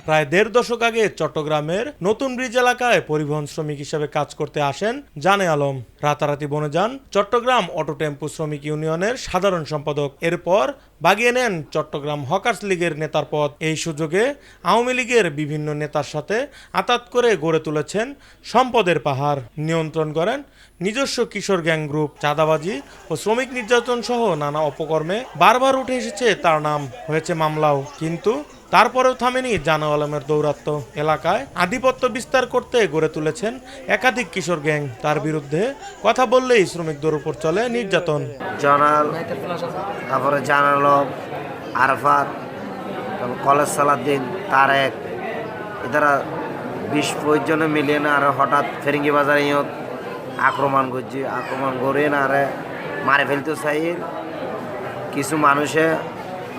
প্রায় ১.৫ দশক আগে চট্টগ্রামের নতুন ব্রিজ এলাকায় পরিবহন শ্রমিক হিসেবে কাজ করতে আসেন জানে আলম। রাতারাতি বনে যান চট্টগ্রাম অটো টেম্পো শ্রমিক ইউনিয়নের সাধারণ সম্পাদক। এরপর বাগিয়ে নেন চট্টগ্রাম হকার্স লীগের নেতার পদ। এই সুযোগে আওয়ামী লীগের বিভিন্ন নেতার সাথে আঁতাত করে গড়ে তুলেছেন সম্পদের পাহাড়। নিয়ন্ত্রণ করেন নিজস্ব কিশোর গ্যাং গ্রুপ। চাঁদাবাজি ও শ্রমিক নির্যাতন সহ নানা অপকর্মে বারবার উঠে এসেছে তার নাম, হয়েছে মামলাও। কিন্তু তারপরেও থামেনি জানে আলমের দৌরাত্ম্য। এলাকায় আধিপত্য বিস্তার করতে গড়ে তুলেছেন একাধিক কিশোর গ্যাং। তার বিরুদ্ধে কথা বললেই শ্রমিকদের উপর চলে নির্যাতন। জনাল, তারপরে জানালম, আরফাত, কলেজ সালাদ্দিন, তারেক, এরা ২০-২৫ জনে মিলিয়ে না আর হঠাৎ ফেরিঙ্গি বাজারে ইয়ত আক্রমণ করছি। আক্রমণ করে না আরে মারে ফেলতে চাই কিছু মানুষে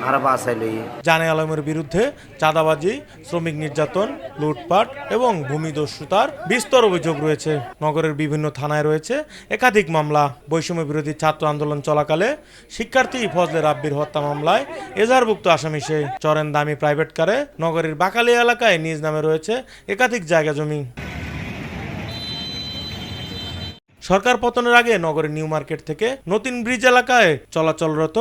আর বাঁচাইল। জানে আলমের বিরুদ্ধে চাঁদাবাজি, শ্রমিক নির্যাতন, লুটপাট এবং ভূমিদস্যুতার বিস্তর অভিযোগ রয়েছে। নগরের বিভিন্ন থানায় রয়েছে একাধিক মামলা। বৈষম্য বিরোধী ছাত্র আন্দোলন চলাকালে শিক্ষার্থী ফজলে রাব্বির হত্যা মামলায় এজাহারভুক্ত আসামি সে। চরেন দামি প্রাইভেট কারে নগরীর বাকালিয়া এলাকায় নিজ নামে রয়েছে একাধিক জায়গা জমি। সরকার পতনের আগে নগরের নিউ মার্কেট থেকে নতুন ব্রিজ এলাকায় চলাচলরত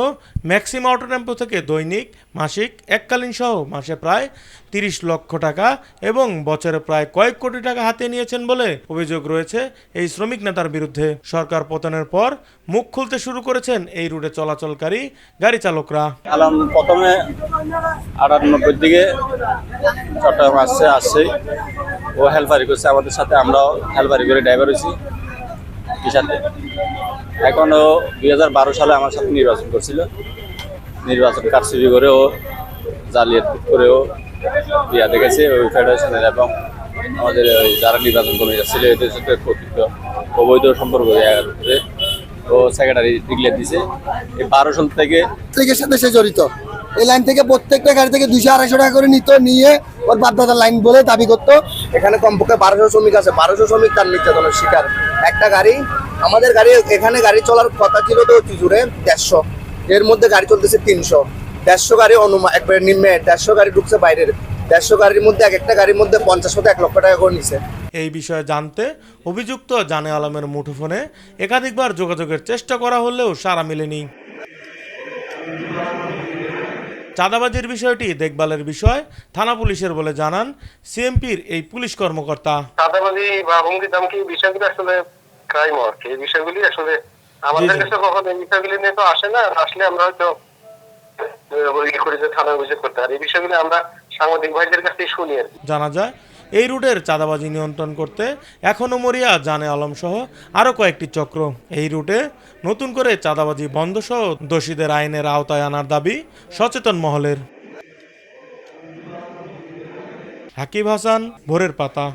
ম্যাক্সিম অটো টেম্পো থেকে দৈনিক, মাসিক, এককালীন সহ মাসে প্রায় ৩০ লক্ষ টাকা এবং বছরে প্রায় কয়েক কোটি টাকা হাতে নিয়েছেন বলে অভিযোগ রয়েছে এই শ্রমিক নেতার বিরুদ্ধে। সরকার পতনের পর মুখ খুলতে শুরু করেছেন এই রুটে চলাচলকারী গাড়ি চালকরা। আলম প্রথমে ৯৮ দিকে চট্টগ্রাম আসছে ও হেলপারি করছে আমাদের সাথে, আমরাও হেলপারি করে ড্রাইভার হয়েছি সাথে। এখনও ২০১২ সালে আমার সাথে নির্বাচন করছিল। নির্বাচন কারচুপি করেও জালিয়াত করেও বিয়া দেখেছে ওই ফেডারেশনের এবং আমাদের যারা নির্বাচন কমিটি ছিল এদের সাথে কথিত অবৈধ সম্পর্ক ও সেক্রেটারি ডিক্লেয়ার দিছে। এই ১২ সাল থেকে সাথে সে জড়িত। এই লাইন থেকে প্রত্যেকটা গাড়ি থেকে ২০০-২৫০ টাকা করে নিয়ে ওর বাপদাদার লাইন বলে দাবি করতো। এখানে কমপক্ষে ১২০০ শ্রমিক আছে, ১২০০ শ্রমিক তার নির্যাতনের শিকার। একটা গাড়ি, আমাদের গাড়ি এখানে গাড়ি চলার কথা ছিল তো জুড়ে ১৫০, এর মধ্যে গাড়ি চলতেছে ৩০০। ১৫০ গাড়ি একবারে নিম্নে, ১৫০ গাড়ি ঢুকছে বাইরের। ১৫০ গাড়ির মধ্যে একটা গাড়ির মধ্যে ৫০-১ লক্ষ টাকা করে নিছে। এই বিষয়ে জানতে অভিযুক্ত জানে আলমের মুঠোফোনে একাধিকবার যোগাযোগের চেষ্টা করা হলেও সাড়া মেলেনি। চাঁদাবাজির বিষয়টি দেখভালের বিষয় থানা পুলিশের বলে জানান সিএমপির এই পুলিশ কর্মকর্তা। চাঁদাবাজি বা হুমকি দামকি বিষয়গুলো আসলে ক্রাইম ওয়ার্ক, এই বিষয়গুলি আসলে আমাদের কাছে কখনো এই বিষয়গুলি নিয়ে তো আসে না। আসলে আমরা হয়তো থানা অভিযোগ করতে পারি। এই বিষয়গুলি আমরা সাংবাদিক ভাইদের কাছ থেকে শুনি। জানা যায় এই রুটের চাঁদাবাজি নিয়ন্ত্রণ করতে এখনো মরিয়া জানে আলম সহ আরো কয়েকটি চক্র। এই রুটে নতুন করে চাঁদাবাজি বন্ধ সহ দোষীদের আইনের আওতায় আনার দাবি সচেতন মহলের। হাকিব হাসান, ভোরের পাতা।